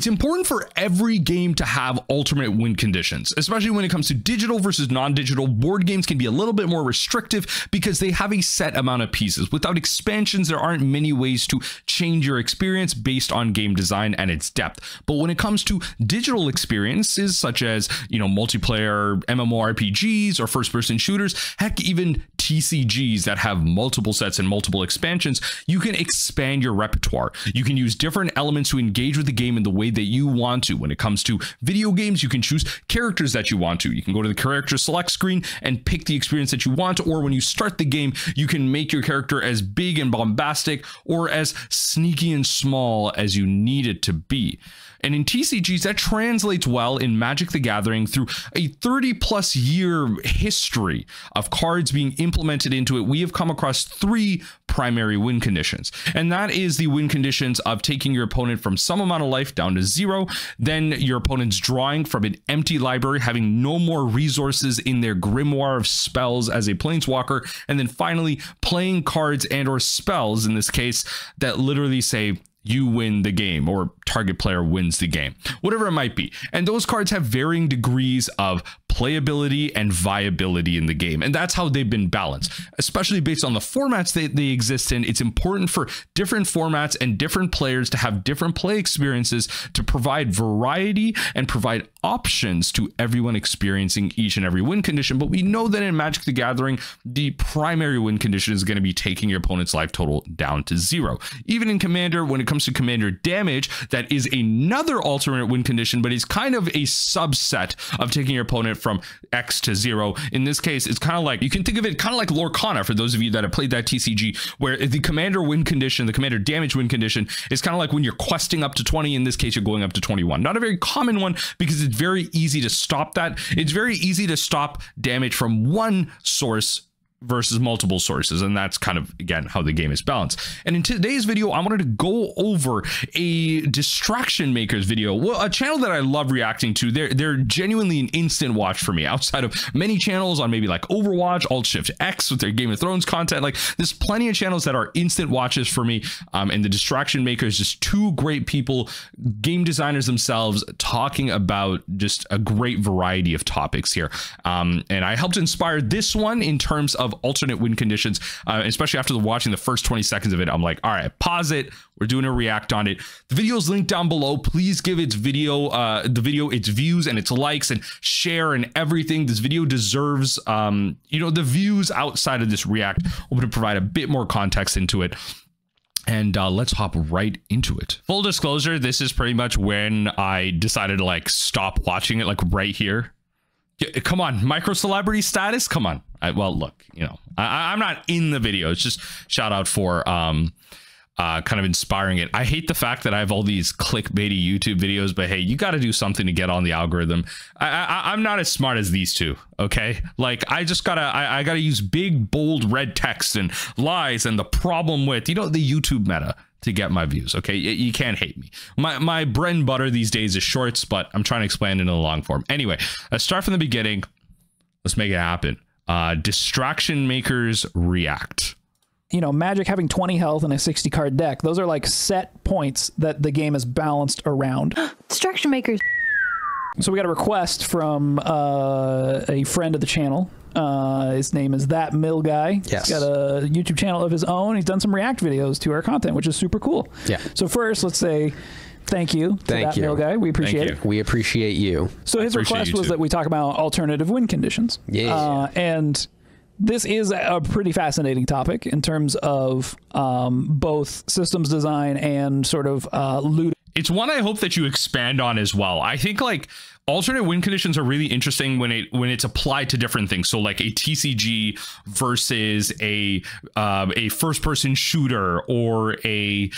It's important for every game to have alternate win conditions, especially when it comes to digital versus non-digital. Board games can be a little bit more restrictive because they have a set amount of pieces. Without expansions, there aren't many ways to change your experience based on game design and its depth. But when it comes to digital experiences, such as, multiplayer MMORPGs or first-person shooters, heck, even TCGs that have multiple sets and multiple expansions, you can expand your repertoire. You can use different elements to engage with the game in the way that you want to. When it comes to video games, you can choose characters that you want to. You can go to the character select screen and pick the experience that you want, or when you start the game, you can make your character as big and bombastic or as sneaky and small as you need it to be. And in TCGs, that translates well in Magic the Gathering through a 30+ year history of cards being implemented into it. We have come across 3 primary win conditions, and that is the win conditions of taking your opponent from some amount of life down to 0, then your opponent's drawing from an empty library, having no more resources in their grimoire of spells as a planeswalker, and then finally playing cards and or spells, in this case, that literally say you win the game or target player wins the game, whatever it might be. And those cards have varying degrees of playability and viability in the game. And that's how they've been balanced, especially based on the formats they exist in. It's important for different formats and different players to have different play experiences to provide variety and provide options to everyone experiencing each and every win condition. But we know that in Magic the Gathering, the primary win condition is going to be taking your opponent's life total down to 0. Even in Commander, when it comes to Commander damage, that is another alternate win condition, but it's kind of a subset of taking your opponent from X to 0. In this case, it's kind of like, you can think of it kind of like Lorcana, for those of you that have played that TCG, where the Commander win condition, the Commander damage win condition, is kind of like when you're questing up to 20. In this case, you're going up to 21. Not a very common one, because it's very easy to stop that. It's very easy to stop damage from one source versus multiple sources, and that's kind of, again, how the game is balanced. And in today's video, I wanted to go over a Distraction Makers video, well, a channel that I love reacting to. They're genuinely an instant watch for me, outside of many channels on maybe like Overwatch, Alt-Shift-X with their Game of Thrones content. Like, there's plenty of channels that are instant watches for me, and the Distraction Makers, just 2 great people, game designers themselves, talking about just a great variety of topics here. And I helped inspire this one in terms of alternate win conditions, especially after watching the first 20 seconds of it. I'm like, all right, pause it, we're doing a react on it. The video is linked down below. Please give its video its views and its likes and share and everything. This video deserves the views outside of this react. We're going to provide a bit more context into it, and let's hop right into it. Full disclosure, this is pretty much when I decided to like stop watching it, like right here. Come on, micro celebrity status, come on. Well, look, I'm not in the video. It's just shout out for kind of inspiring it. I hate the fact that I have all these clickbaity YouTube videos, but hey, you got to do something to get on the algorithm. I'm not as smart as these two, okay? Like, I gotta use big bold red text and lies and the problem with the YouTube meta to get my views. Okay, you can't hate me. My bread and butter these days is shorts, but I'm trying to expand into the long form. Anyway, let's start from the beginning. Let's make it happen. Distraction Makers react. Magic having 20 health and a 60 card deck, those are like set points that the game is balanced around. Distraction Makers. So we got a request from a friend of the channel. His name is That Mill Guy. Yes. He's got a YouTube channel of his own. He's done some react videos to our content, which is super cool. Yeah. So first, let's say thank you to That Mill Guy. We appreciate it. We appreciate you. So his request was that we talk about alternative win conditions. Yeah. And this is a pretty fascinating topic in terms of both systems design and sort of loot. It's one I hope that you expand on as well. I think like alternate win conditions are really interesting when it's applied to different things. So like a TCG versus a first person shooter, or a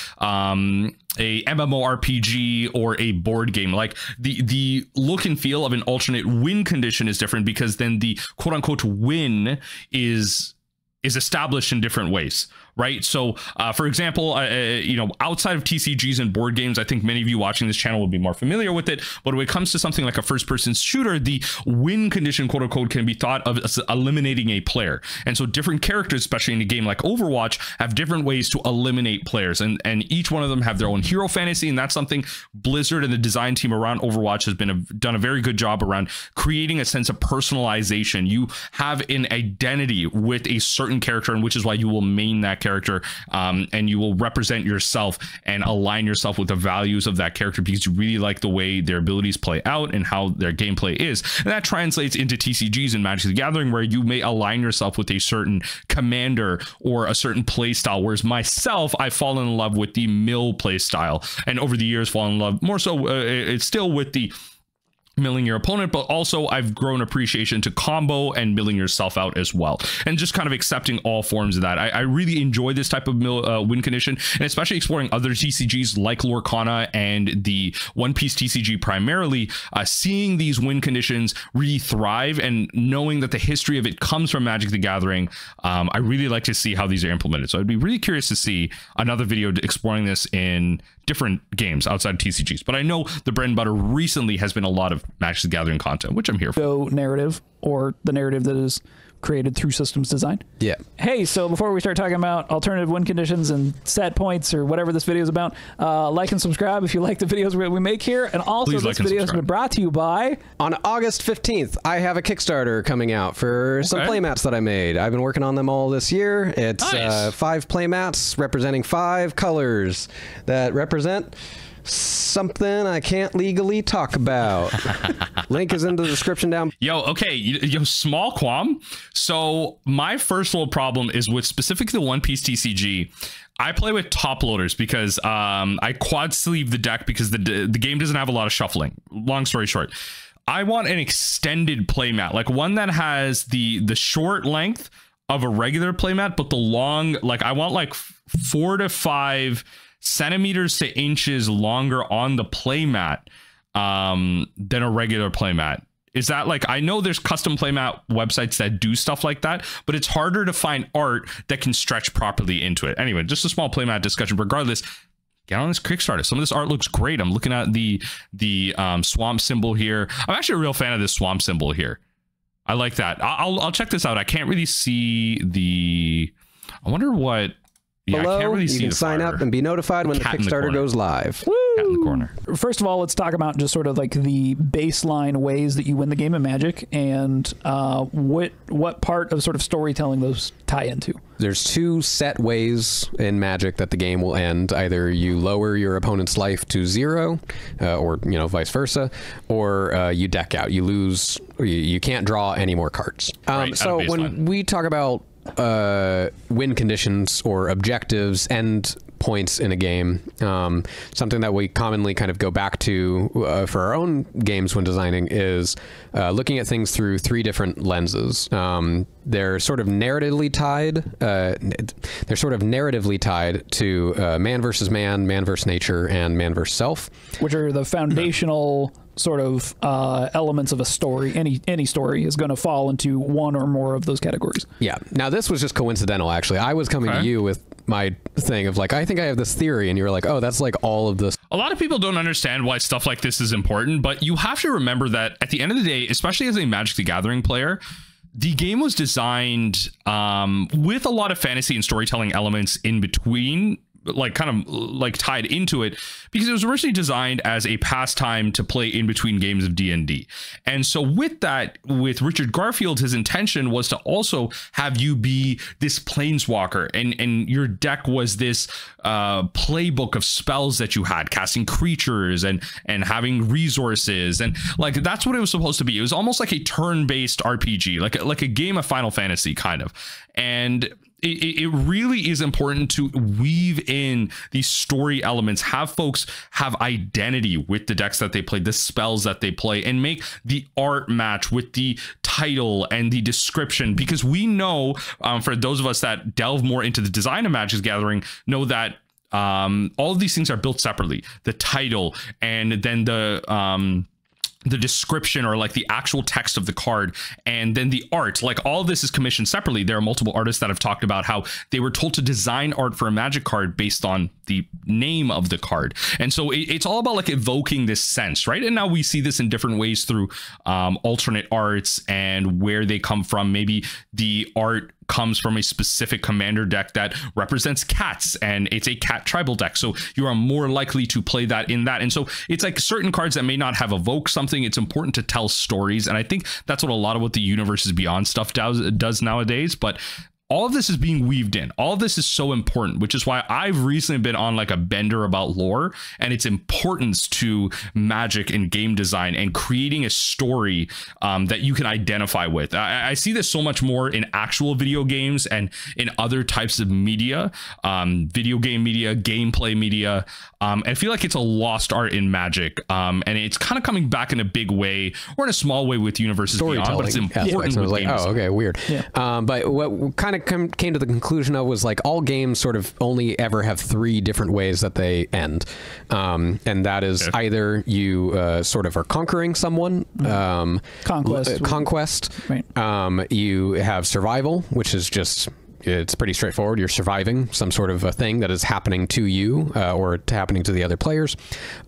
MMORPG, or a board game. Like the look and feel of an alternate win condition is different, because then the quote unquote win is established in different ways, right? So for example, you know, outside of TCGs and board games, I think many of you watching this channel will be more familiar with it. But when it comes to something like a first-person shooter, the win condition, quote unquote, can be thought of as eliminating a player. And so different characters, especially in a game like Overwatch, have different ways to eliminate players, and each one of them have their own hero fantasy. And that's something Blizzard and the design team around Overwatch has done a very good job around creating a sense of personalization. You have an identity with a certain character, and which is why you will main that character, and you will represent yourself and align yourself with the values of that character because you really like the way their abilities play out and how their gameplay is. And that translates into TCGs and Magic the Gathering, where you may align yourself with a certain commander or a certain play style. Whereas myself, I've fallen in love with the mill play style, and over the years fallen in love more so it's still with the milling your opponent, but also I've grown appreciation to combo and milling yourself out as well, and just kind of accepting all forms of that. I really enjoy this type of win condition, and especially exploring other TCGs like Lorcana and the One Piece TCG primarily, seeing these win conditions really thrive and knowing that the history of it comes from Magic the Gathering. I really like to see how these are implemented, so I'd be really curious to see another video exploring this in different games outside of TCGs. But I know the bread and butter recently has been a lot of Magic the Gathering content, which I'm here for. Go narrative, or the narrative that is created through systems design. Yeah. Hey, so before we start talking about alternative win conditions and set points or whatever this video is about, like and subscribe if you like the videos we make here. And also, Please this video has been brought to you by... On August 15th, I have a Kickstarter coming out for some playmats that I made. I've been working on them all this year. It's nice. 5 playmats representing 5 colors that represent something I can't legally talk about. Link is in the description down. Yo, okay, yo, small qualm. So my first world problem is with specifically the One Piece TCG. I play with top loaders because I quad sleeve the deck because the game doesn't have a lot of shuffling. Long story short, I want an extended playmat, like one that has the short length of a regular playmat, but the long, like I want like 4 to 5 centimeters to inches longer on the playmat than a regular playmat. Is that like, I know there's custom playmat websites that do stuff like that, but it's harder to find art that can stretch properly into it. Anyway, just a small playmat discussion. Regardless, get on this Kickstarter. Some of this art looks great. I'm looking at the swamp symbol here. I'm actually a real fan of this swamp symbol here. I like that. I'll check this out. I can't really see the, I wonder what. Yeah, Below, I can't really see you can sign up and be notified when the Kickstarter goes live. Cat in the corner. First of all, let's talk about just sort of like the baseline ways that you win the game of Magic, and what part of sort of storytelling those tie into. There's 2 set ways in Magic that the game will end. Either you lower your opponent's life to 0, or vice versa, or you deck out. You lose. You can't draw any more cards. Right, so when we talk about win conditions or objectives, end points in a game, something that we commonly kind of go back to for our own games when designing is looking at things through 3 different lenses. They're sort of narratively tied to man versus man, man versus nature, and man versus self, which are the foundational sort of elements of a story. Any story is going to fall into one or more of those categories. Yeah. Now, this was just coincidental, actually. I was coming to you with my thing of like, I think I have this theory, and you were like, oh, that's like all of this. A lot of people don't understand why stuff like this is important, but you have to remember that at the end of the day, especially as a Magic the Gathering player, the game was designed with a lot of fantasy and storytelling elements in between, like kind of like tied into it, because it was originally designed as a pastime to play in between games of D&D. And so with that, with Richard Garfield, his intention was to also have you be this planeswalker, and your deck was this playbook of spells that you had, casting creatures and having resources, and like that's what it was supposed to be. It was almost like a turn-based RPG, like a game of Final Fantasy kind of. And it really is important to weave in these story elements, have folks have identity with the decks that they play, the spells that they play, and make the art match with the title and the description. Because we know, for those of us that delve more into the design of Magic the Gathering, know that all of these things are built separately. The title, and then the the description or like the actual text of the card, and then the art, like all of this is commissioned separately. There are multiple artists that have talked about how they were told to design art for a Magic card based on the name of the card. And so it's all about like evoking this sense, right? And now we see this in different ways through alternate arts and where they come from. Maybe the art comes from a specific commander deck that represents cats, and it's a cat tribal deck, so you are more likely to play that in that. And so it's like certain cards that may not have evoked something. It's important to tell stories, and I think that's what a lot of what the Universes Beyond stuff does nowadays. But all of this is being weaved in. All of this is so important, which is why I've recently been on like a bender about lore and its importance to Magic and game design and creating a story that you can identify with. I see this so much more in actual video games and in other types of media, video game media, gameplay media. And I feel like it's a lost art in Magic, and it's kind of coming back in a big way or in a small way with Universes Beyond, but it's important. So I was like, oh, okay, weird. Yeah. But what kind of came to the conclusion of was like all games sort of only ever have 3 different ways that they end, and that is either you sort of are conquering someone, conquest, right. You have survival, which is just, it's pretty straightforward. You're surviving some sort of a thing that is happening to you or happening to the other players.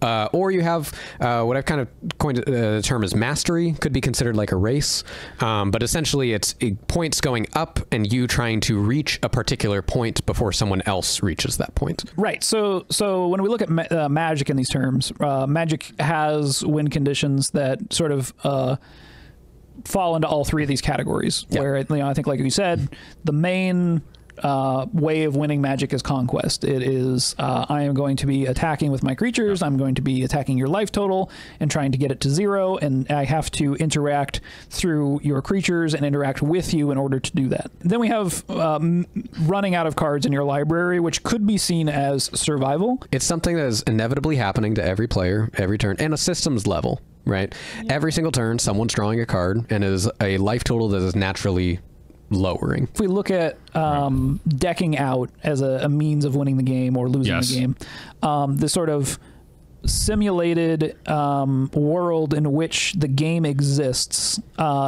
Or you have what I've kind of coined the term as mastery, could be considered like a race. But essentially it's points going up and you trying to reach a particular point before someone else reaches that point. Right. So when we look at Magic in these terms, Magic has win conditions that sort of fall into all 3 of these categories. Yep. Where, you know, I think, like you said, the main way of winning Magic is conquest. It is I am going to be attacking with my creatures. I'm going to be attacking your life total and trying to get it to 0, and I have to interact through your creatures and interact with you in order to do that. Then we have running out of cards in your library, which could be seen as survival. It's something that is inevitably happening to every player every turn, and a systems level. Right. Yeah. Every single turn, someone's drawing a card, and it is a life total that is naturally lowering. If we look at decking out as a means of winning the game or losing the game, this sort of simulated world in which the game exists,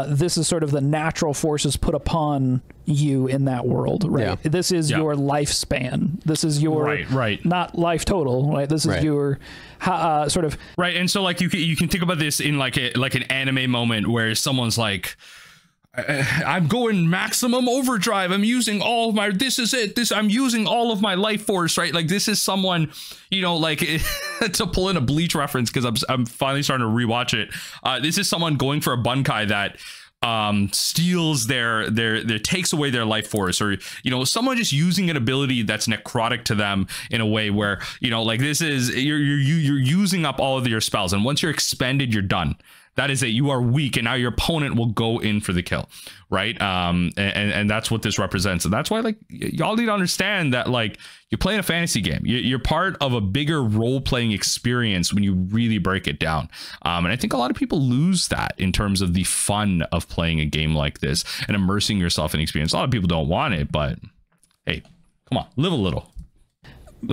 this is sort of the natural forces put upon you in that world, right? Yeah. This is your lifespan. This is your not life total, right? This is your sort of right. And so like you can think about this in like an anime moment where someone's like, I'm going maximum overdrive. I'm using all of my, this is it. I'm using all of my life force, right? Like this is someone, you know, like to pull in a Bleach reference, because I'm finally starting to rewatch it. This is someone going for a bunkai that steals their takes away their life force, or, you know, someone just using an ability that's necrotic to them in a way where, you know, like this is, you're using up all of your spells, and once you're expended, you're done. That is it. You are weak, and now your opponent will go in for the kill, right? And that's what this represents. And that's why, like, y'all need to understand that, like, you're playing a fantasy game. You're part of a bigger role-playing experience when you really break it down. And I think a lot of people lose that in terms of the fun of playing a game like this and immersing yourself in experience. A lot of people don't want it, but hey, come on, live a little.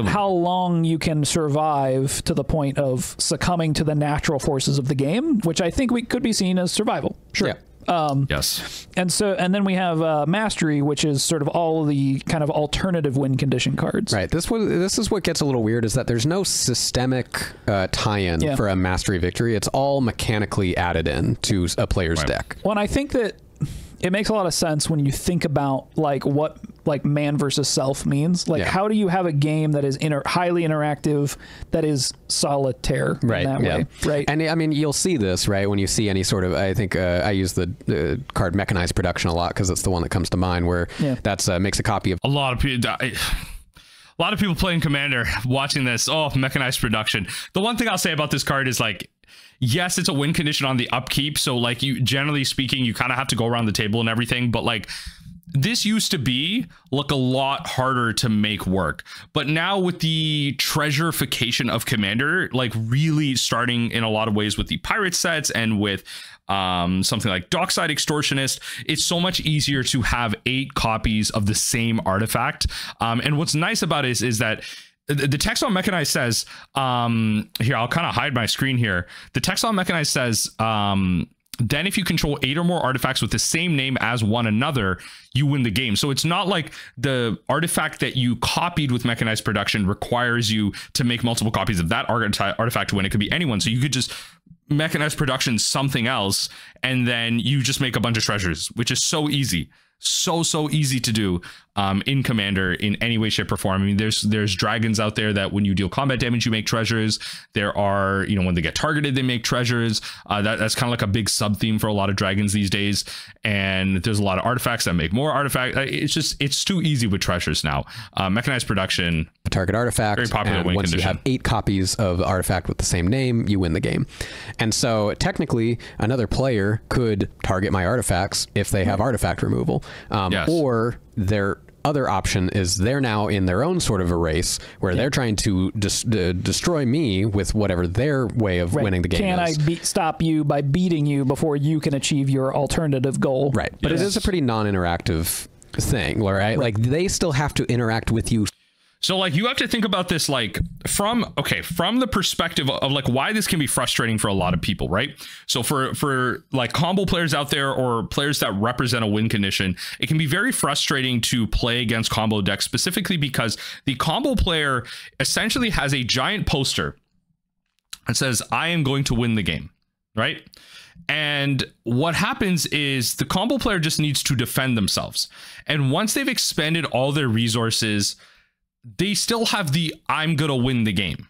How long you can survive to the point of succumbing to the natural forces of the game, which I think we could be seen as survival. Sure. Yeah. Yes. And then we have mastery, which is sort of all the kind of alternative win condition cards. Right. This is what gets a little weird, is that there's no systemic tie-in for a mastery victory. It's all mechanically added in to a player's deck. Well, and I think that it makes a lot of sense when you think about like what like man versus self means. Like, how do you have a game that is highly interactive, that is solitaire in that way, right? And I mean, you'll see this, right, when you see any sort of, I think I use the card Mechanized Production a lot because it's the one that comes to mind, where that's makes a copy of a lot of people. A lot of people playing Commander watching this. Oh, Mechanized Production. The one thing I'll say about this card is, like, yes, it's a win condition on the upkeep, so like, you generally speaking, you kind of have to go around the table and everything, but like, this used to be look a lot harder to make work, but now with the treasurification of Commander, like really starting in a lot of ways with the pirate sets and with something like Dockside Extortionist, it's so much easier to have 8 copies of the same artifact. And what's nice about it is that the text on Mechanized says, here, I'll kind of hide my screen here. The text on Mechanized says, then if you control 8 or more artifacts with the same name as one another, you win the game. So it's not like the artifact that you copied with Mechanized Production requires you to make multiple copies of that artifact to win. It could be anyone. So you could just Mechanized Production something else, and then you just make a bunch of treasures, which is so easy. So easy to do in Commander in any way, shape, or form. I mean, there's dragons out there that when you deal combat damage, you make treasures. There are, you know, when they get targeted, they make treasures. That's kind of like a big sub theme for a lot of dragons these days. And there's a lot of artifacts that make more artifacts. It's too easy with treasures now. Mechanized Production, a target artifact, very popular. and once you have 8 copies of artifact with the same name, you win the game. And so technically, another player could target my artifacts if they have artifact removal. Yes. Or their other option is they're now in their own sort of a race where they're trying to destroy me with whatever their way of winning the game is. Can I stop you by beating you before you can achieve your alternative goal? Right. But it is a pretty non-interactive thing, right? Like they still have to interact with you. So like you have to think about this like from the perspective of like why this can be frustrating for a lot of people, right? So for like combo players out there or players that represent a win condition, it can be very frustrating to play against combo decks, specifically because the combo player essentially has a giant poster that says, I am going to win the game, right? And what happens is the combo player just needs to defend themselves. And once they've expended all their resources, they still have the I'm gonna win the game.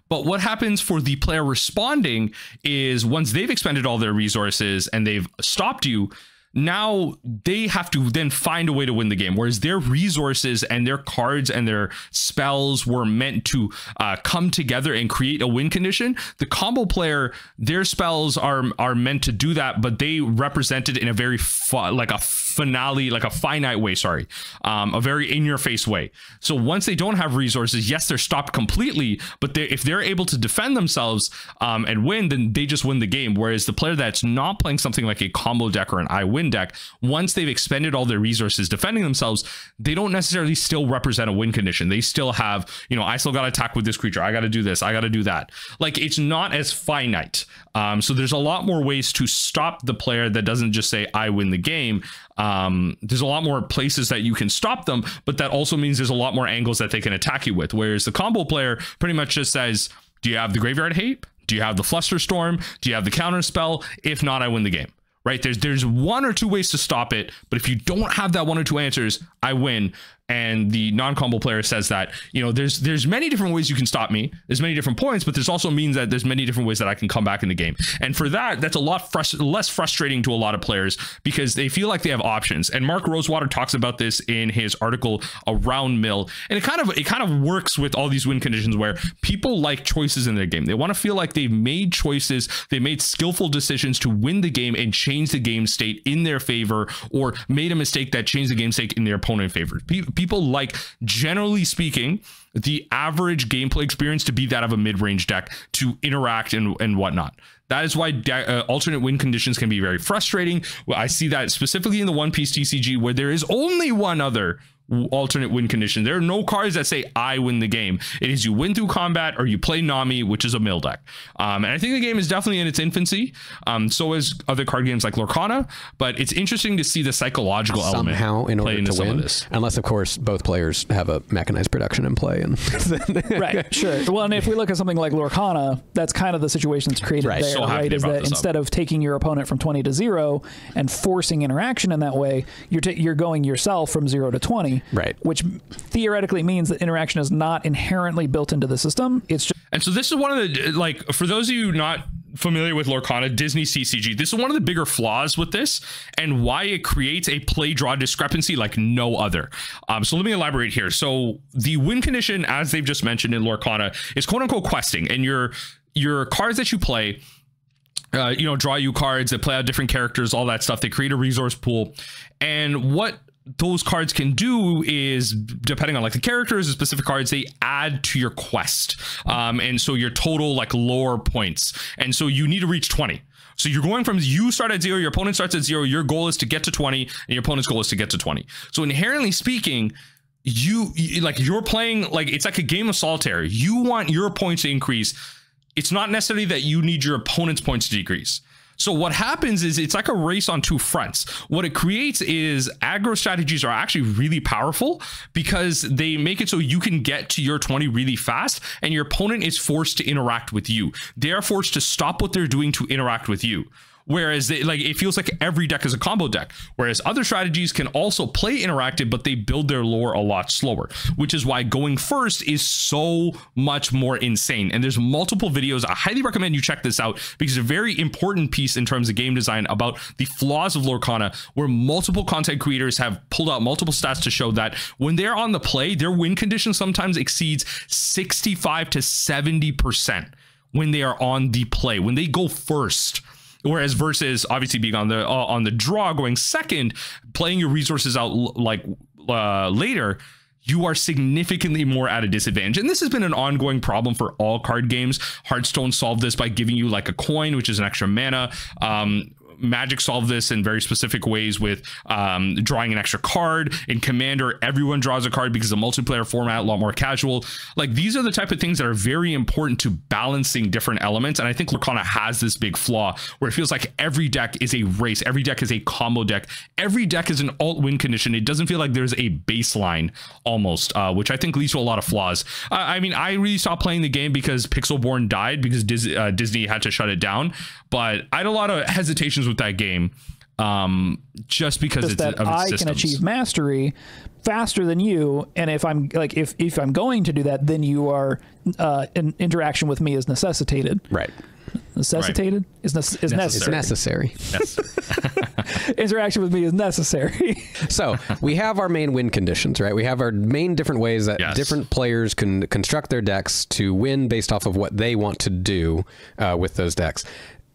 But what happens for the player responding is once they've expended all their resources and they've stopped you, now they have to then find a way to win the game, whereas their resources and their cards and their spells were meant to come together and create a win condition. The combo player, their spells are meant to do that, but they represent it in a very finite way, a very in-your-face way. So once they don't have resources, yes, they're stopped completely, but if they're able to defend themselves and win, then they just win the game. Whereas the player that's not playing something like a combo deck or an I win deck, once they've expended all their resources defending themselves, they don't necessarily still represent a win condition. They still have, you know, I still got to attack with this creature. I got to do this. I got to do that. Like it's not as finite. So there's a lot more ways to stop the player that doesn't just say I win the game. There's a lot more places that you can stop them, but that also means there's a lot more angles that they can attack you with. Whereas the combo player pretty much just says, do you have the Graveyard Hate? Do you have the Flusterstorm? Do you have the counter spell? If not, I win the game. Right? There's 1 or 2 ways to stop it, but if you don't have that 1 or 2 answers, I win. And the non-combo player says that, you know, there's many different ways you can stop me. There's many different points, but there's also means that there's many different ways that I can come back in the game. And for that's a lot less frustrating to a lot of players because they feel like they have options. And Mark Rosewater talks about this in his article Around Mill. And it kind of works with all these win conditions where people like choices in their game. They want to feel like they've made choices, they made skillful decisions to win the game and change the game state in their favor, or made a mistake that changed the game state in their opponent's favor. People like, generally speaking, the average gameplay experience to be that of a mid-range deck to interact and whatnot. That is why alternate win conditions can be very frustrating. I see that specifically in the One Piece TCG where there is only one other alternate win condition. There are no cards that say I win the game. It is you win through combat or you play Nami, which is a mill deck. And I think the game is definitely in its infancy. So is other card games like Lorcana, but it's interesting to see the psychological element somehow in order to win, this. Unless of course both players have a Mechanized Production in play. And right, sure. Well, and if we look at something like Lorcana, that's kind of the situation that's created there, so right? Is that instead of taking your opponent from 20 to 0 and forcing interaction in that way, you're going yourself from 0 to 20. Right. Which theoretically means that interaction is not inherently built into the system. It's just. And so this is one of the, like, for those of you not familiar with Lorcana, Disney CCG, this is one of the bigger flaws with this and why it creates a play draw discrepancy like no other. So let me elaborate here. So the win condition, as they've just mentioned in Lorcana, is quote unquote questing, and your cards that you play, you know, draw you cards that play out different characters, all that stuff. They create a resource pool, and what those cards can do is, depending on like the characters, the specific cards, they add to your quest. And so your total like lore points. And so you need to reach 20. So you're going from, you start at 0, your opponent starts at 0, your goal is to get to 20, and your opponent's goal is to get to 20. So inherently speaking, like you're playing like it's like a game of solitaire. You want your points to increase. It's not necessarily that you need your opponent's points to decrease. So what happens is it's like a race on two fronts. What it creates is aggro strategies are actually really powerful because they make it so you can get to your 20 really fast and your opponent is forced to interact with you. They are forced to stop what they're doing to interact with you. Whereas it feels like every deck is a combo deck, whereas other strategies can also play interactive, but they build their lore a lot slower, which is why going first is so much more insane. And there's multiple videos. I highly recommend you check this out because it's a very important piece in terms of game design about the flaws of Lorcana, where multiple content creators have pulled out multiple stats to show that when they're on the play, their win condition sometimes exceeds 65 to 70% when they are on the play, when they go first. Whereas versus obviously being on the draw, going second, playing your resources out later, you are significantly more at a disadvantage. And this has been an ongoing problem for all card games. Hearthstone solved this by giving you like a coin, which is an extra mana. Magic solved this in very specific ways with drawing an extra card. In Commander, everyone draws a card because the multiplayer format a lot more casual. Like these are the type of things that are very important to balancing different elements. And I think Lorcana has this big flaw where it feels like every deck is a race, every deck is a combo deck, every deck is an alt win condition. It doesn't feel like there's a baseline almost, which I think leads to a lot of flaws. I mean, I really stopped playing the game because Pixelborn died because Disney had to shut it down. But I had a lot of hesitations with that game, just because it's that I can achieve mastery faster than you, and if I'm like if I'm going to do that, then you are an interaction with me is necessitated. Right. Necessitated is necessary. Interaction with me is necessary. So we have our main win conditions, right? We have our main different ways that different players can construct their decks to win based off of what they want to do with those decks.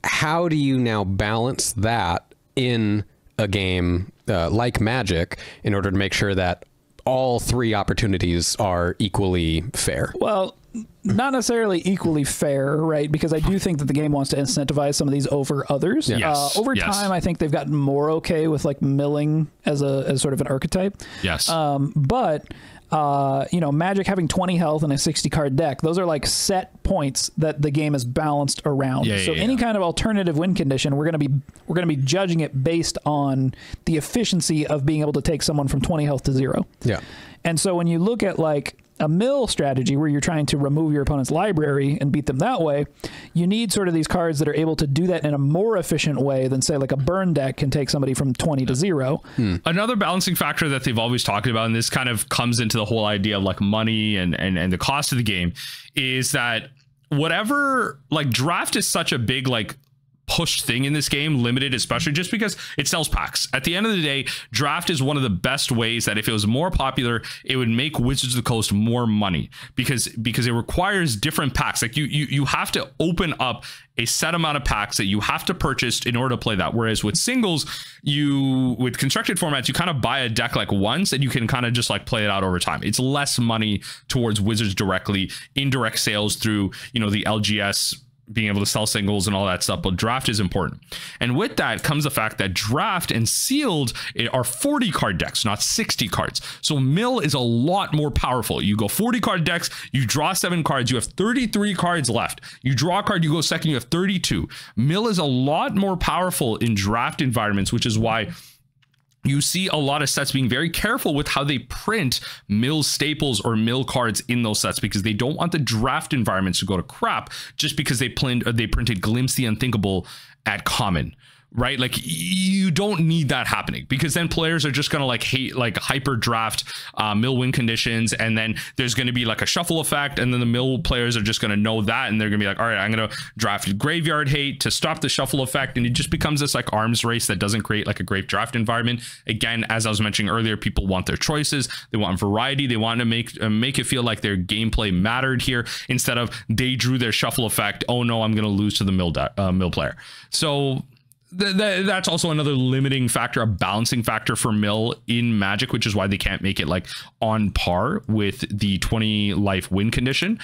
How do you now balance that in a game like Magic in order to make sure that all three opportunities are equally fair? Well, not necessarily equally fair, right? Because I do think that the game wants to incentivize some of these over others. Yes. Over time, I think they've gotten more okay with like milling as sort of an archetype. Yes. But you know, Magic having 20 health in a 60 card deck, those are like set points that the game is balanced around. So any kind of alternative win condition, we're going to be judging it based on the efficiency of being able to take someone from 20 health to 0. Yeah. And so when you look at like a mill strategy where you're trying to remove your opponent's library and beat them that way, you need sort of these cards that are able to do that in a more efficient way than say like a burn deck can take somebody from 20 to 0. Another balancing factor that they've always talked about, and this kind of comes into the whole idea of like money and the cost of the game, is that whatever, like draft is such a big like pushed thing in this game, limited especially just because it sells packs. At the end of the day, draft is one of the best ways that if it was more popular, it would make Wizards of the Coast more money because it requires different packs. Like you have to open up a set amount of packs that you have to purchase in order to play that. Whereas with singles, with constructed formats, you kind of buy a deck like once and you can kind of just like play it out over time. It's less money towards Wizards directly, indirect sales through, you know, the LGS being able to sell singles and all that stuff, but draft is important. And with that comes the fact that draft and sealed are 40 card decks, not 60 cards. So mill is a lot more powerful. You go 40 card decks, you draw 7 cards, you have 33 cards left. You draw a card, you go second, you have 32. Mill is a lot more powerful in draft environments, which is why you see a lot of sets being very careful with how they print mill staples or mill cards in those sets because they don't want the draft environments to go to crap just because they printed Glimpse the Unthinkable at common. Right? Like you don't need that happening because then players are just going to like hate like hyper draft mill win conditions. And then there's going to be like a shuffle effect. And then the mill players are just going to know that. And they're going to be like, all right, I'm going to draft graveyard hate to stop the shuffle effect. And it just becomes this like arms race that doesn't create like a great draft environment. Again, as I was mentioning earlier, people want their choices. They want variety. They want to make it feel like their gameplay mattered here instead of they drew their shuffle effect. Oh no, I'm going to lose to the mill player. So that's also another limiting factor, a balancing factor for mill in Magic, which is why they can't make it like on par with the 20 life win condition,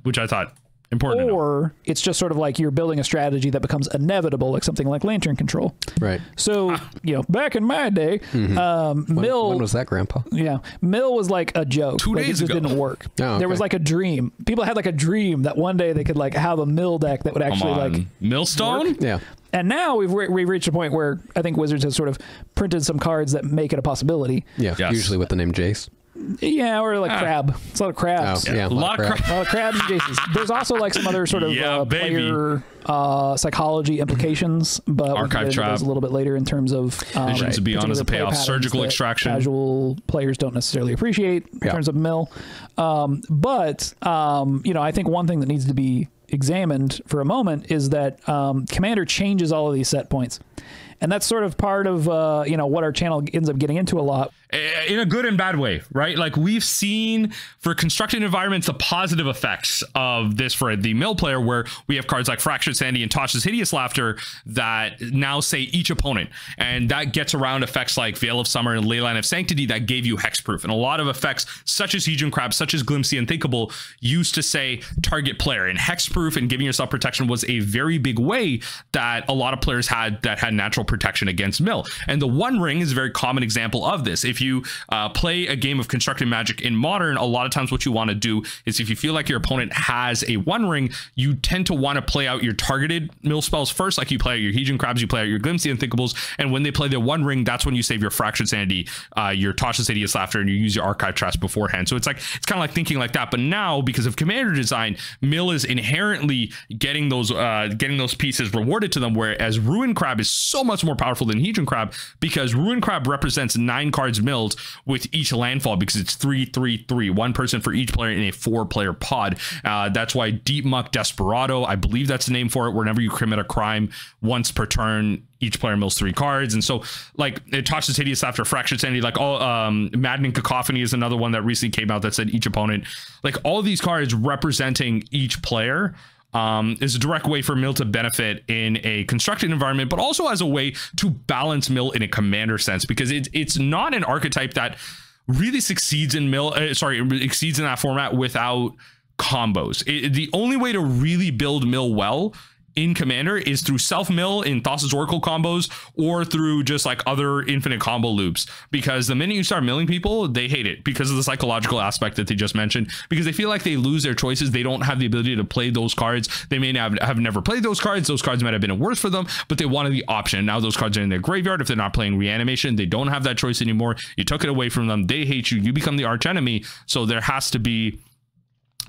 which I thought Important. Or it's just sort of like you're building a strategy that becomes inevitable, like something like lantern control. Right. So, back in my day, Mill... When was that, Grandpa? Yeah. Mill was like a joke. 2 days it just ago. didn't work. Oh, okay. There was like a dream. People had like a dream that one day they could like have a Mill deck that would actually like... Millstone? work. Yeah. And now we've reached a point where I think Wizards has sort of printed some cards that make it a possibility. Yeah. Yes. Usually with the name Jace. Yeah, or like crab. It's a lot of crabs. Oh, yeah. A lot of crap. A lot of crabs and Jaces. There's also like some other sort of player psychology implications, but Archive we can get into trap. those a little bit later in terms of Visions beyond as a particular play payoff. patterns Surgical that extraction. Casual players don't necessarily appreciate in Yeah. terms of Mill. But I think one thing that needs to be examined for a moment is that Commander changes all of these set points. And that's sort of part of, what our channel ends up getting into a lot. In a good and bad way, right? Like we've seen for constructed environments, the positive effects of this for the Mill player, where we have cards like Fractured Sandy and Tasha's Hideous Laughter that now say each opponent. And that gets around effects like Veil of Summer and Leyline of Sanctity that gave you hexproof. And a lot of effects such as Hedron Crab, such as Glimpse the Unthinkable, used to say target player. And hexproof and giving yourself protection was a very big way that a lot of players had that had natural protection against Mill. And the One Ring is a very common example of this. If you play a game of constructed Magic in Modern, a lot of times what you want to do is if you feel like your opponent has a One Ring, you tend to want to play out your targeted Mill spells first. Like you play out your Hedron Crabs, you play out your Glimpse the Unthinkables, and when they play their One Ring, that's when you save your Fractured Sanity, your Tasha's Hideous Laughter, and you use your Archive Traps beforehand. So it's kind of like thinking like that. But now, because of Commander design, Mill is inherently getting those pieces rewarded to them, whereas Ruin Crab is so much more powerful than Hedron Crab, because Ruin Crab represents 9 cards milled with each landfall, because it's 3/3/3, 1 person for each player in a 4-player pod. That's why Deep Muck Desperado, I believe that's the name for it, whenever you commit a crime once per turn, each player mills 3 cards. And so like it Tasha's Hideous Laughter, Fractured Sanity, like all Maddening Cacophony is another one that recently came out that said each opponent, like all these cards representing each player is a direct way for Mill to benefit in a constructed environment, but also as a way to balance Mill in a Commander sense, because it's not an archetype that really succeeds in exceeds in that format without combos. The only way to really build Mill well in Commander is through self-mill in Thassa's Oracle combos, or through just like other infinite combo loops, because the minute you start milling people, they hate it because of the psychological aspect that they just mentioned, because they feel like they lose their choices. They don't have the ability to play those cards. They may have never played those cards. Those cards might have been a worth for them, but they wanted the option. Now those cards are in their graveyard. If they're not playing Reanimation, they don't have that choice anymore. You took it away from them. They hate you. You become the arch enemy. So there has to be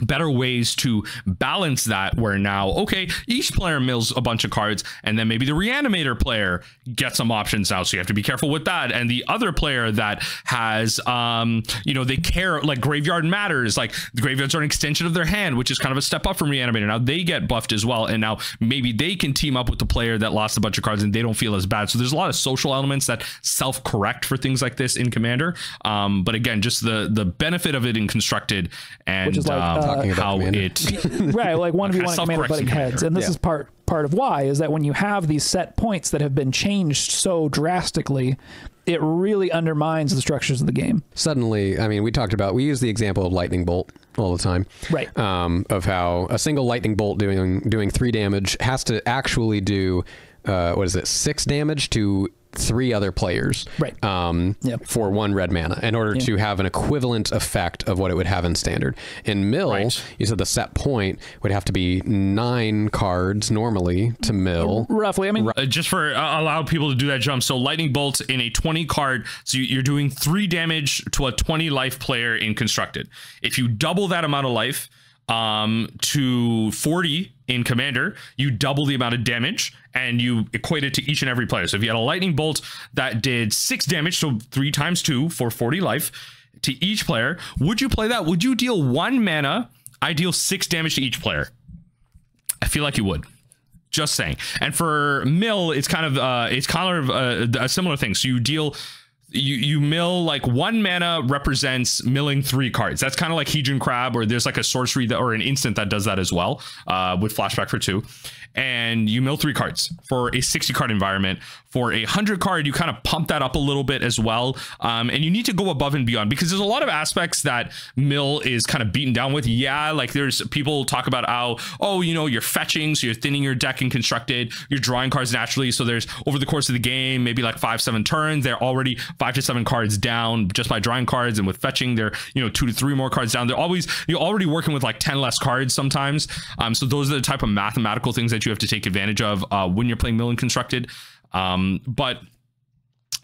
better ways to balance that, where now, okay, each player mills a bunch of cards, and then maybe the Reanimator player gets some options now, so you have to be careful with that. And the other player that has they care, like Graveyard Matters, like the graveyards are an extension of their hand, which is kind of a step up from Reanimator. Now they get buffed as well, and now maybe they can team up with the player that lost a bunch of cards and they don't feel as bad. So there's a lot of social elements that self-correct for things like this in Commander, but again, just the benefit of it in constructed, and which is like talking about how Commander. right, like 1v1 Commander butting heads. And this is part of why is that when you have these set points that have been changed so drastically, it really undermines the structures of the game. Suddenly, I mean, we use the example of Lightning Bolt all the time, right? Of how a single Lightning Bolt doing 3 damage has to actually do 6 damage to 3 other players, right? For 1 red mana in order to have an equivalent effect of what it would have in standard. In Mill, you said the set point would have to be 9 cards normally to mill. Roughly. I mean, just for allow people to do that jump. So Lightning Bolt in a 20 card, so you're doing 3 damage to a 20 life player in constructed. If you double that amount of life to 40 in Commander, you double the amount of damage and you equate it to each and every player. So if you had a Lightning Bolt that did 6 damage, so 3 times 2 for 40 life to each player, would you play that? Would you deal 1 mana? I deal 6 damage to each player. I feel like you would. Just saying. And for Mill, it's kind of a similar thing. So you deal you mill like 1 mana represents milling 3 cards. That's kind of like Hedron Crab, or there's like a sorcery that, or an instant that does that as well, with flashback for 2. And you mill 3 cards for a 60 card environment. For a 100 card, you kind of pump that up a little bit as well. And you need to go above and beyond, because there's a lot of aspects that mill is kind of beaten down with. Yeah, like there's people talk about how, oh, you know, you're fetching, so you're thinning your deck and constructed, you're drawing cards naturally. So there's, over the course of the game, maybe like 5-7 turns, they're already 5 to 7 cards down just by drawing cards, and with fetching, they're, you know, 2 to 3 more cards down. They're always, you're already working with like 10 less cards sometimes. So those are the type of mathematical things that you have to take advantage of when you're playing mill and constructed. But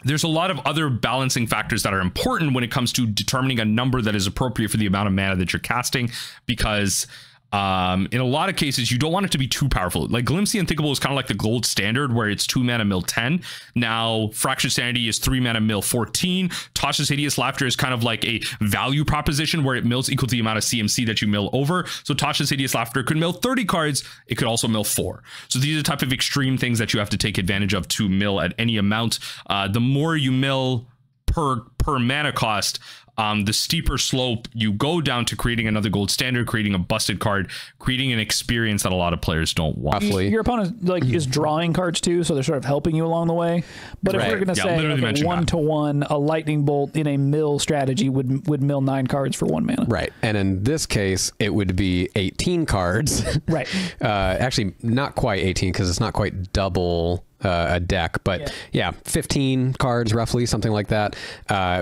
there's a lot of other balancing factors that are important when it comes to determining a number that is appropriate for the amount of mana that you're casting, because in a lot of cases, you don't want it to be too powerful. Like Glimpsy Unthinkable is kind of like the gold standard, where it's 2 mana mill 10. Now, Fractured Sanity is 3 mana mill 14. Tasha's Hideous Laughter is kind of like a value proposition, where it mills equal to the amount of CMC that you mill over. So Tasha's Hideous Laughter could mill 30 cards. It could also mill 4. So these are the type of extreme things that you have to take advantage of to mill at any amount. The more you mill per mana cost, the steeper slope you go down to creating another gold standard, creating a busted card, creating an experience that a lot of players don't want. Your opponent like is drawing cards too, so they're sort of helping you along the way. But if we're going to say okay, 1-to-1, a lightning bolt in a mill strategy would mill 9 cards for 1 mana. Right. And in this case, it would be 18 cards. Right. Actually, not quite 18, because it's not quite double a deck, but yeah, 15 cards roughly, something like that,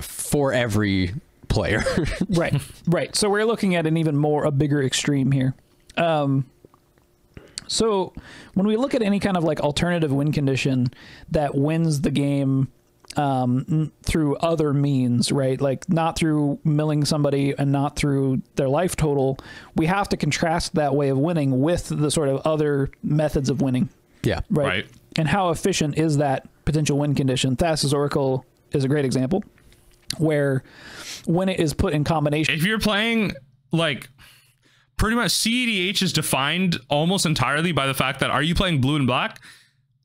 for every player. Right. So we're looking at a bigger extreme here. So when we look at any kind of like alternative win condition that wins the game through other means, right? Like not through milling somebody and not through their life total, we have to contrast that way of winning with the sort of other methods of winning. Yeah. Right. And how efficient is that potential win condition? Thassa's Oracle is a great example, where when it is put in combination, if you're playing like pretty much CEDH is defined almost entirely by the fact that, are you playing blue and black?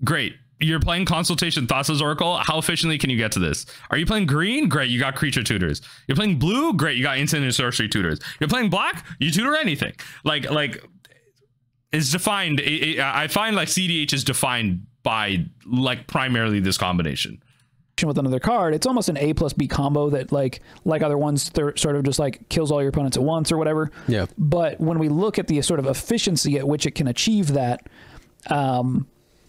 Great. You're playing Consultation, Thassa's Oracle. How efficiently can you get to this? Are you playing green? Great, you got creature tutors. You're playing blue? Great, you got instant and sorcery tutors. You're playing black? You tutor anything. Like it's defined. I find like CEDH is defined by like primarily this combination with another card. It's almost an A plus B combo that like other ones, they're sort of just like kills all your opponents at once or whatever. Yeah. But when we look at the sort of efficiency at which it can achieve that,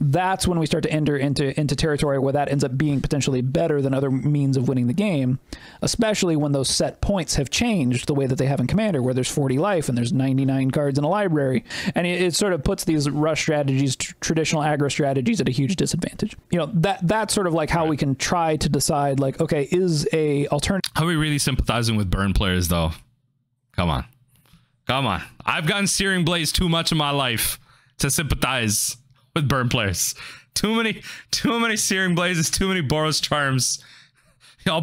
that's when we start to enter into territory where that ends up being potentially better than other means of winning the game, especially when those set points have changed the way that they have in Commander, where there's 40 life and there's 99 cards in a library. And it sort of puts these rush strategies, traditional aggro strategies, at a huge disadvantage. You know, that's sort of like how we can try to decide, like, okay, is a alternative. Are we really sympathizing with burn players though? Come on. I've gotten Searing Blaze too much in my life to sympathize with burn players. Too many Searing Blazes, too many Boros Charms. Y'all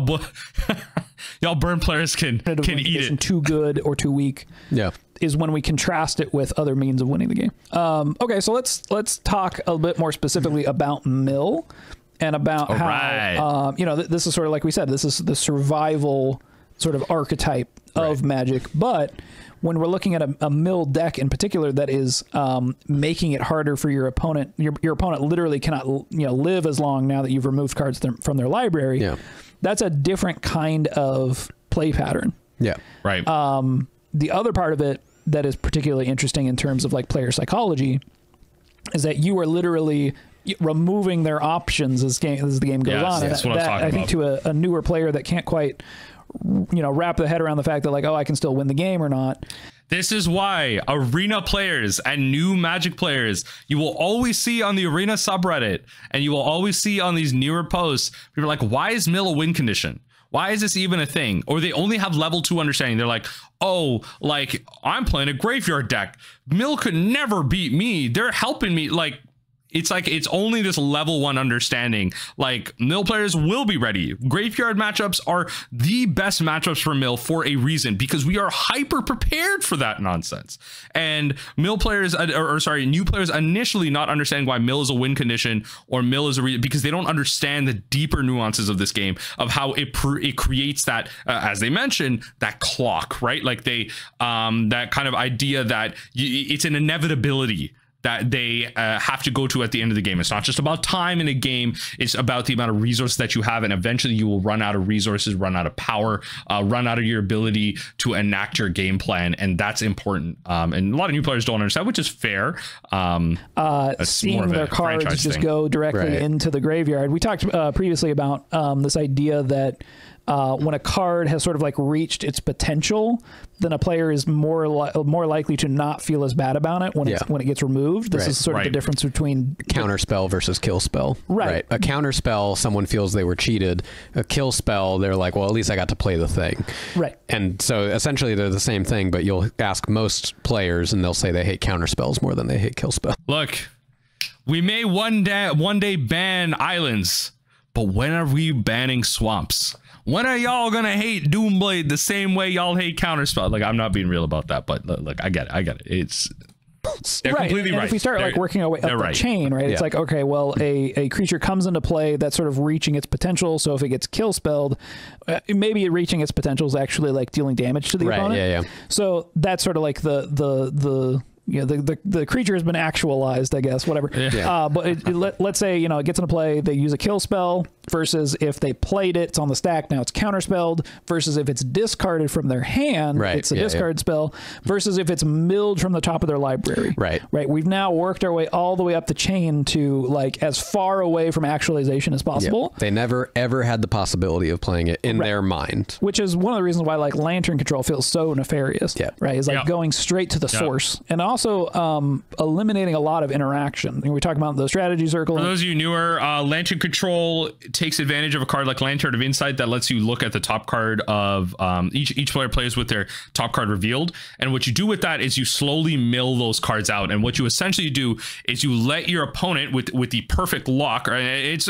burn players can eat it. Too good or too weak. Yeah. Is when we contrast it with other means of winning the game. Okay, so let's talk a bit more specifically about mill and about how you know, this is sort of like we said, this is the survival sort of archetype of Magic, but when we're looking at a mill deck in particular that is making it harder for your opponent, your opponent literally cannot live as long now that you've removed cards from their library. Yeah. That's a different kind of play pattern. Yeah. Right. The other part of it that is particularly interesting in terms of like player psychology is that you are literally removing their options as the game goes on. That's what I'm talking about. I think to a newer player that can't quite wrap their head around the fact that like, oh, I can still win the game or not. This is why arena players and new Magic players, you will always see on the arena subreddit, and you will always see on these newer posts, people are like, why is mill a win condition? Why is this even a thing? Or they only have level 2 understanding. They're like, oh, like I'm playing a graveyard deck. Mill could never beat me. They're helping me. Like, It's like it's only this level 1 understanding. Like mill players will be ready. Graveyard matchups are the best matchups for mill for a reason, because we are hyper prepared for that nonsense. And mill players, new players initially not understanding why mill is a win condition or mill is a because they don't understand the deeper nuances of this game, of how it creates that, as they mentioned, that clock, right? Like they that kind of idea that it's an inevitability that they have to go to at the end of the game. It's not just about time in a game, it's about the amount of resources that you have, and eventually you will run out of resources, run out of power, run out of your ability to enact your game plan, and that's important. And a lot of new players don't understand, which is fair. Seeing their cards just go directly into the graveyard. We talked previously about this idea that when a card has sort of like reached its potential, then a player is more likely to not feel as bad about it when it gets removed. This is sort of the difference between counter spell versus kill spell. Right. A counter spell, someone feels they were cheated. A kill spell, they're like, well, at least I got to play the thing. Right. And so essentially they're the same thing, but you'll ask most players and they'll say they hate counter spells more than they hate kill spell. Look, we may one day ban islands, but when are we banning swamps? When are y'all gonna hate Doomblade the same way y'all hate Counterspell? Like, I'm not being real about that, but look, I get it. They're completely right. If we start like working our way up the chain, right? It's like, okay, well, a creature comes into play that's sort of reaching its potential. So if it gets kill spelled, maybe reaching its potential is actually like dealing damage to the opponent. Yeah. So that's sort of like the creature has been actualized, I guess, whatever. But let's say, it gets into play, they use a kill spell, versus if they played it, it's on the stack, now it's counterspelled, versus if it's discarded from their hand, it's a discard spell, versus if it's milled from the top of their library. Right. We've now worked our way all the way up the chain to like as far away from actualization as possible. They never ever had the possibility of playing it in their mind. Which is one of the reasons why like Lantern Control feels so nefarious. Right. Is like going straight to the source. And also eliminating a lot of interaction. We talk about the strategy circle. For those of you newer, Lantern Control takes advantage of a card like Lantern of Insight that lets you look at the top card of each player plays with their top card revealed. And what you do with that is you slowly mill those cards out. And what you essentially do is you let your opponent with the perfect luck. It's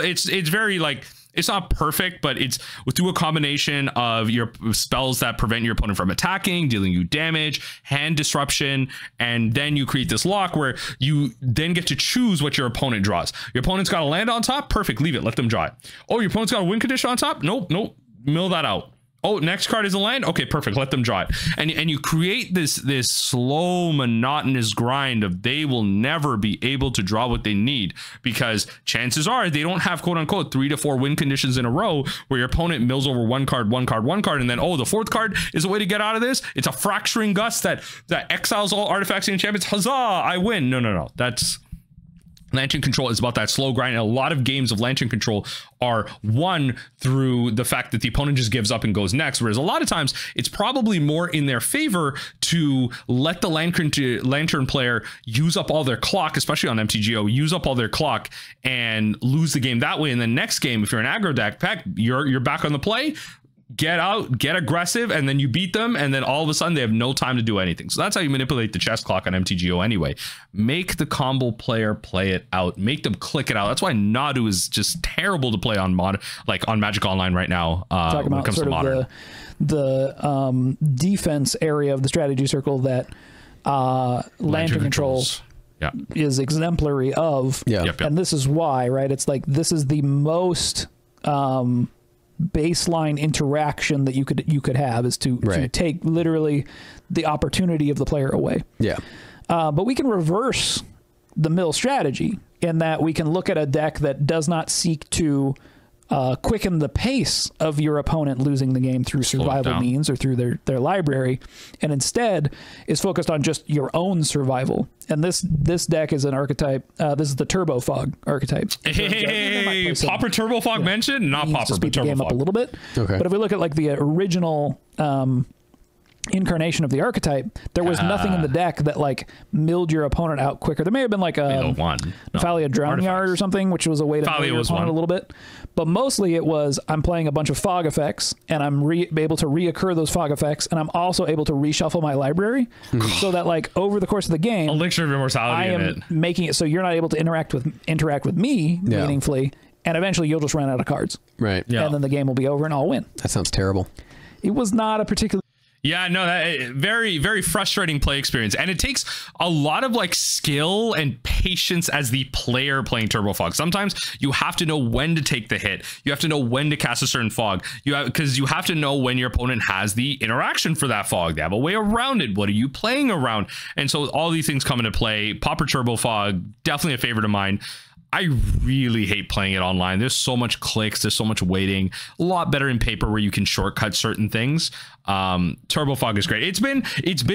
very like, it's not perfect, but it's through a combination of your spells that prevent your opponent from attacking, dealing you damage, hand disruption, and then you create this lock where you then get to choose what your opponent draws. Your opponent's got a land on top, perfect, leave it, let them draw it. Oh, your opponent's got a win condition on top? Nope, mill that out. Oh, next card is a land? Okay, perfect, let them draw it. And you create this slow, monotonous grind of they will never be able to draw what they need, because chances are they don't have quote unquote 3 to 4 win conditions in a row where your opponent mills over one card, and then, oh, the fourth card is a way to get out of this. It's a Fracturing Gust that exiles all artifacts and enchantments. Huzzah, I win. No. That's... Lantern Control is about that slow grind, and a lot of games of Lantern Control are won through the fact that the opponent just gives up and goes next, whereas a lot of times it's probably more in their favor to let the Lantern player use up all their clock, especially on MTGO, use up all their clock and lose the game that way. And then next game, if you're an aggro deck pack, you're back on the play, get out, get aggressive, and then you beat them, and then all of a sudden they have no time to do anything. So that's how you manipulate the chess clock on MTGO anyway. Make the combo player play it out, make them click it out. That's why Nadu is just terrible to play on on Magic Online right now. Talking about sort of the defense area of the strategy circle that Lantern Control is exemplary of. And this is why, right? It's like, this is the most baseline interaction that you could have, is to take literally the opportunity of the player away. But we can reverse the mill strategy in that we can look at a deck that does not seek to quicken the pace of your opponent losing the game through survival means or through their library, and instead is focused on just your own survival. And this deck is an archetype. This is the Turbo Fog archetype. Hey, Popper Turbo Fog mentioned? Not Popper, but Turbo Fog. Up a little bit. Okay. But if we look at like the original incarnation of the archetype, there was nothing in the deck that like milled your opponent out quicker. There may have been like a Thalia Drown Yard or something, which was a way to mill your opponent a little bit. But mostly it was, I'm playing a bunch of fog effects and I'm able to reoccur those fog effects, and I'm also able to reshuffle my library so that like over the course of the game, Elixir of Immortality, I am making it so you're not able to interact with me meaningfully, and eventually you'll just run out of cards. Right. And then the game will be over and I'll win. That sounds terrible. It was not a particularly Yeah, no, that very, very frustrating play experience. And it takes a lot of like skill and patience as the player playing Turbo Fog. Sometimes you have to know when to take the hit. You have to know when to cast a certain fog. Because you have to know when your opponent has the interaction for that fog. They have a way around it. What are you playing around? And so all these things come into play. Pauper Turbo Fog, definitely a favorite of mine. I really hate playing it online. There's so much clicks. There's so much waiting. A lot better in paper where you can shortcut certain things. Turbo Fog is great. It's been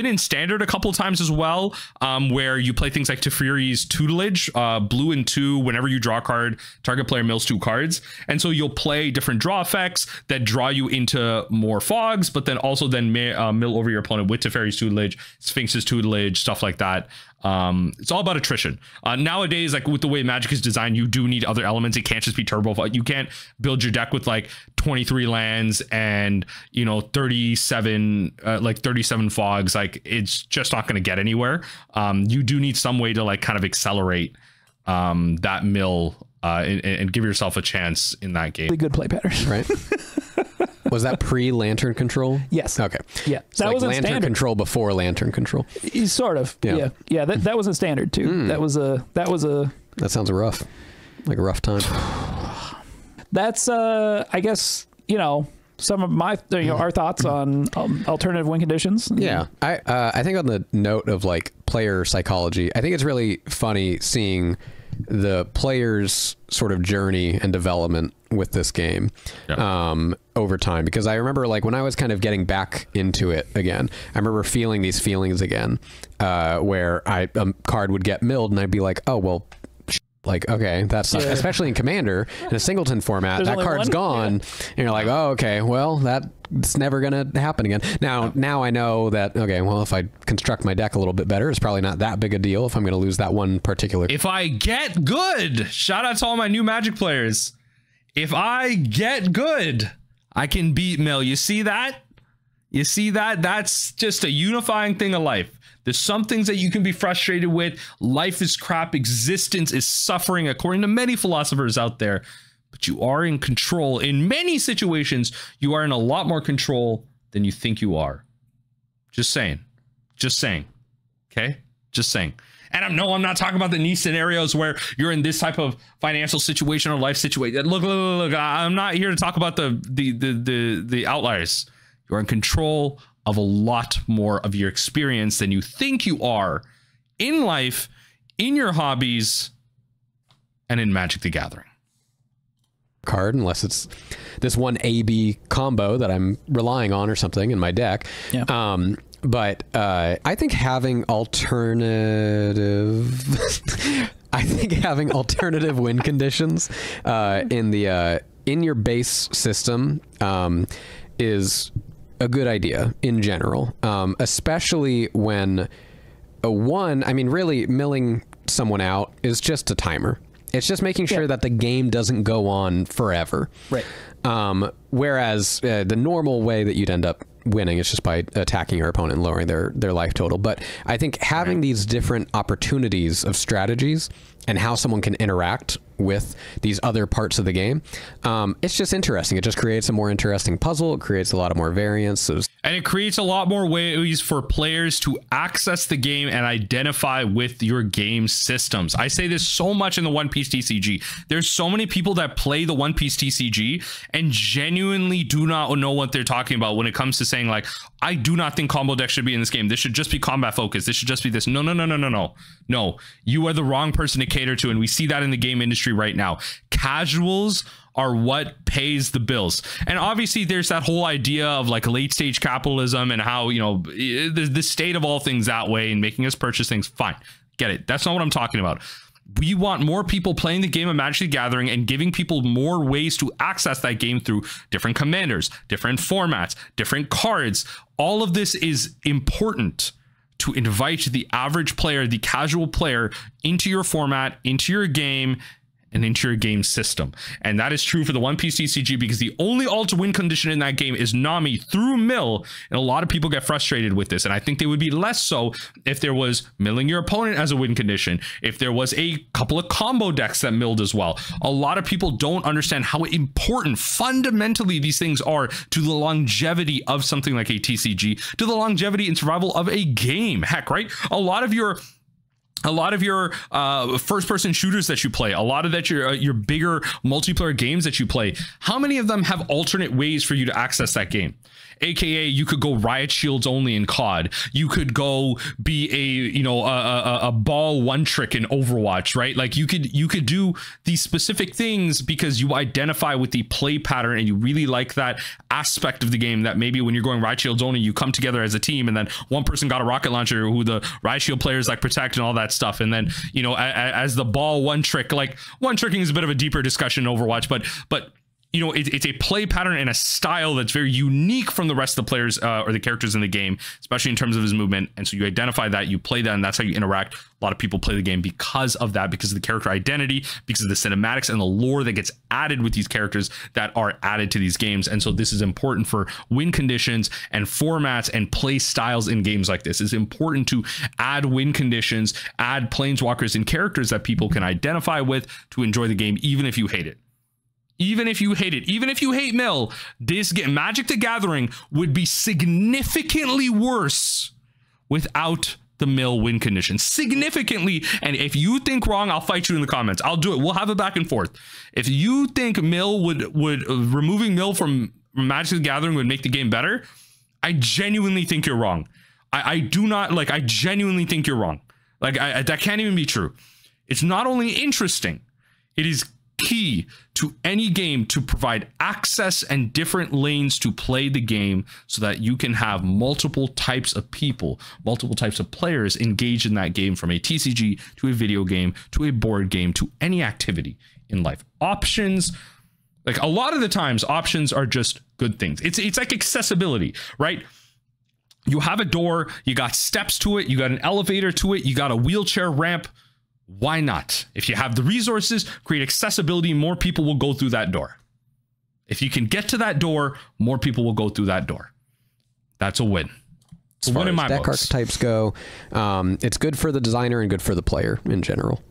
in standard a couple times as well, where you play things like Teferi's Tutelage, blue and 2. Whenever you draw a card, target player mills 2 cards, and so you'll play different draw effects that draw you into more fogs, but then also mill over your opponent with Teferi's Tutelage, Sphinx's Tutelage, stuff like that. It's all about attrition. Nowadays, like with the way Magic is designed, you do need other elements. It can't just be Turbo Fog. You can't build your deck with like 23 lands and 37 fogs. Like it's just not going to get anywhere. You do need some way to like kind of accelerate that mill and give yourself a chance in that game. really good play pattern. Right. Was that pre-Lantern Control? Yes. Okay. Yeah. So That like wasn't Lantern standard. Control before Lantern Control. Sort of. Yeah. Yeah. That wasn't standard too. That was a That sounds rough. Like a rough time. that's I guess, some of my our thoughts on alternative win conditions. Yeah. I think on the note of like player psychology, I think it's really funny seeing the players' sort of journey and development with this game over time, because I remember like when I was kind of getting back into it again, I remember feeling these feelings again, where a card would get milled and I'd be like, oh well, like, okay, that's especially in Commander in a singleton format. There's that only card's one? gone, and you're like, oh, okay, well, it's never gonna happen again. Now I know that, okay, well, if I construct my deck a little bit better, it's probably not that big a deal if I'm gonna lose that one particular. If I get good, shout out to all my new Magic players. If I get good, I can beat Mill. You see that? You see that? That's just a unifying thing of life. There's some things that you can be frustrated with. Life is crap. Existence is suffering, according to many philosophers out there. But you are in control. In many situations, you are in a lot more control than you think you are. Just saying. Just saying. Okay? Just saying. And I'm not talking about the niche scenarios where you're in this type of financial situation or life situation. Look, I'm not here to talk about the outliers. You're in control of a lot more of your experience than you think you are in life, in your hobbies, and in Magic the Gathering. Card, unless it's this one AB combo that I'm relying on or something in my deck. Yeah. But I think having alternative win conditions in your base system is a good idea in general, especially when really milling someone out is just a timer. It's just making sure that the game doesn't go on forever. Right. Whereas the normal way that you'd end up winning is just by attacking your opponent and lowering their life total. But I think having these different opportunities of strategies and how someone can interact with these other parts of the game, it's just interesting. It just creates a more interesting puzzle. It creates a lot of more variances. And it creates a lot more ways for players to access the game and identify with your game systems. I say this so much in the One Piece TCG. There's so many people that play the One Piece TCG and genuinely do not know what they're talking about when it comes to saying like, I do not think combo decks should be in this game. This should just be combat focused. This should just be this. No. No, you are the wrong person to cater to. And we see that in the game industry right now. Casuals are what pays the bills. And obviously there's that whole idea of like late stage capitalism and how, the state of all things that way and making us purchase things. Fine. Get it. That's not what I'm talking about. We want more people playing the game of Magic the Gathering and giving people more ways to access that game through different commanders, different formats, different cards. All of this is important to invite the average player, the casual player, into your format, into your game, and into your game system. And that is true for the One Piece TCG, because the only alt win condition in that game is Nami through mill, and a lot of people get frustrated with this, and I think they would be less so if there was milling your opponent as a win condition, if there was a couple of combo decks that milled as well. A lot of people don't understand how important fundamentally these things are to the longevity of something like a TCG, to the longevity and survival of a game. Heck, right? A lot of your first-person shooters that you play, a lot of that your bigger multiplayer games that you play, how many of them have alternate ways for you to access that game? AKA, you could go Riot Shields only in COD. You could go be a ball one trick in Overwatch, right? Like you could do these specific things because you identify with the play pattern and you really like that aspect of the game, that maybe when you're going Riot Shields only, you come together as a team, and then one person got a rocket launcher who the Riot Shield players like protect and all that stuff. And then, as the ball one trick, like one tricking is a bit of a deeper discussion in Overwatch, but it's a play pattern and a style that's very unique from the rest of the players or the characters in the game, especially in terms of his movement. And so you identify that, you play that, and that's how you interact. A lot of people play the game because of that, because of the character identity, because of the cinematics and the lore that gets added with these characters that are added to these games. And so this is important for win conditions and formats and play styles in games like this. It's important to add win conditions, add planeswalkers and characters that people can identify with to enjoy the game, even if you hate it. Even if you hate it, even if you hate mill, this game, Magic the Gathering, would be significantly worse without the mill win condition. Significantly. And if you think wrong, I'll fight you in the comments. I'll do it. We'll have a back and forth. If you think mill would removing mill from Magic the Gathering would make the game better, I genuinely think you're wrong. I genuinely think you're wrong. That can't even be true. It's not only interesting, it is key to any game to provide access and different lanes to play the game so that you can have multiple types of people, multiple types of players engaged in that game, from a TCG to a video game to a board game to any activity in life. Options, like a lot of the times, options are just good things. It's like accessibility, right? You have a door, you got steps to it, you got an elevator to it, you got a wheelchair ramp. Why not? If you have the resources, create accessibility, more people will go through that door. If you can get to that door, more people will go through that door. That's a win. It's a win in my books. Deck archetypes go, it's good for the designer and good for the player in general.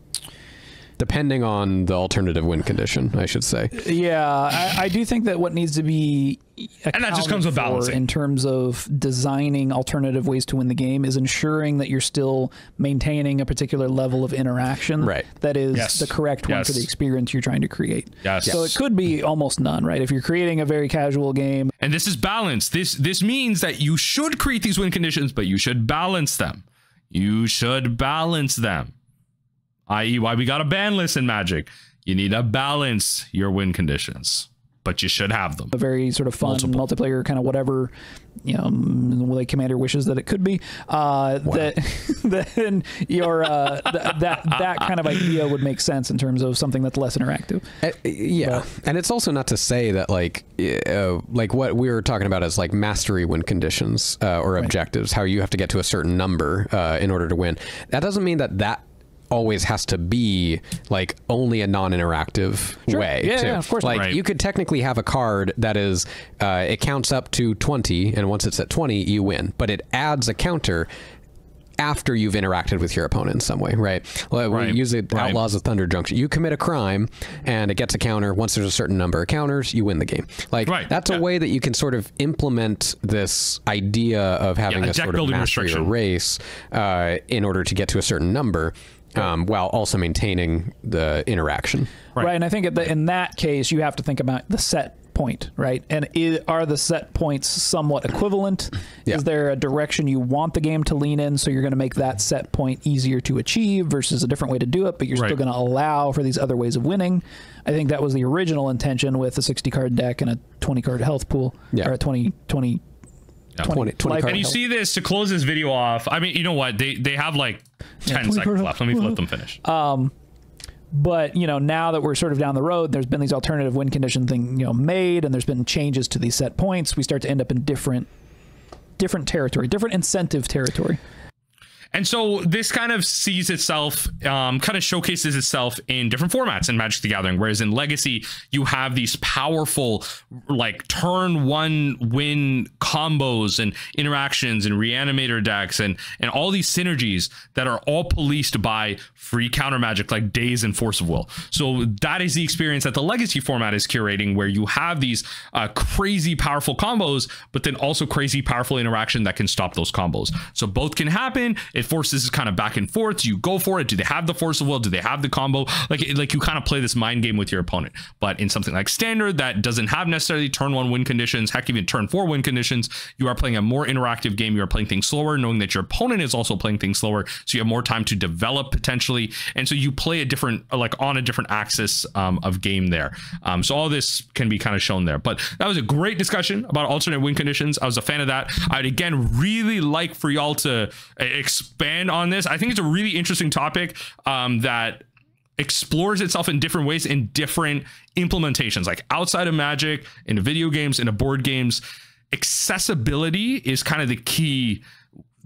Depending on the alternative win condition, I should say. Yeah, I do think that what needs to be and that just comes with balancing in terms of designing alternative ways to win the game is ensuring that you're still maintaining a particular level of interaction that is the correct one for the experience you're trying to create. So it could be almost none, right? If you're creating a very casual game. And this is balance. This means that you should create these win conditions, but you should balance them. You should balance them. I.e. why we got a ban list in Magic. You need to balance your win conditions, but you should have them. A very sort of fun multiplayer kind of whatever, like Commander wishes that it could be. Then your that kind of idea would make sense in terms of something that's less interactive. And it's also not to say that like what we were talking about is like mastery win conditions or objectives, how you have to get to a certain number in order to win. That doesn't mean that always has to be like only a non-interactive way. Yeah, of course. Like you could technically have a card that is it counts up to 20, and once it's at 20 you win, but it adds a counter after you've interacted with your opponent in some way, right? Well, we use the Outlaws of Thunder Junction. You commit a crime and it gets a counter. Once there's a certain number of counters, you win the game. Like that's a way that you can sort of implement this idea of having a sort of mastery or race in order to get to a certain number. While also maintaining the interaction. Right. And I think in that case, you have to think about the set point, right? And are the set points somewhat equivalent? Is there a direction you want the game to lean in, so you're going to make that set point easier to achieve versus a different way to do it, but you're still going to allow for these other ways of winning? I think that was the original intention with a 60-card deck and a 20-card health pool, or a 20 and you see this, to close this video off, I mean, you know what, they have like 10 seconds left. Let me let them finish. But, you know, now that we're sort of down the road, there's been these alternative win condition thing, you know, made, and there's been changes to these set points. We start to end up in different territory, different incentive territory. And so this kind of sees itself, kind of showcases itself in different formats in Magic the Gathering. Whereas in Legacy, you have these powerful, like turn 1 win combos and interactions and reanimator decks and all these synergies that are all policed by free counter magic like Daze and Force of Will. So that is the experience that the Legacy format is curating, where you have these crazy powerful combos, but then also crazy powerful interaction that can stop those combos. So both can happen. It forces kind of back and forth. You go for it. Do they have the Force of Will? Do they have the combo? Like you kind of play this mind game with your opponent. But in something like Standard that doesn't have necessarily turn 1 win conditions, heck, even turn 4 win conditions, you are playing a more interactive game. You are playing things slower, knowing that your opponent is also playing things slower. So you have more time to develop potentially. And so you play a different, like on a different axis of game there. So all this can be kind of shown there. But that was a great discussion about alternate win conditions. I was a fan of that. I'd again really like for y'all to expand on this. I think it's a really interesting topic that explores itself in different ways in different implementations, like outside of Magic, into video games, into board games. Accessibility is kind of the key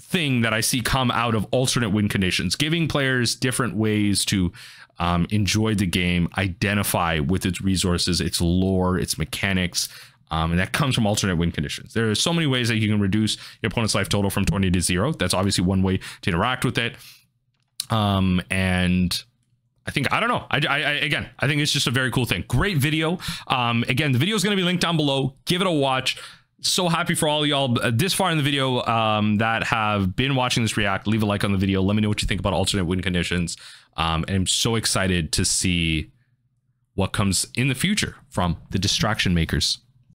thing that I see come out of alternate win conditions, giving players different ways to enjoy the game, identify with its resources, its lore, its mechanics. And that comes from alternate win conditions. There are so many ways that you can reduce your opponent's life total from 20 to 0. That's obviously one way to interact with it. And I think, I don't know. Again, I think it's just a very cool thing. Great video. Again, the video is going to be linked down below. Give it a watch. So happy for all of y'all this far in the video that have been watching this react. Leave a like on the video. Let me know what you think about alternate win conditions. And I'm so excited to see what comes in the future from the distraction makers.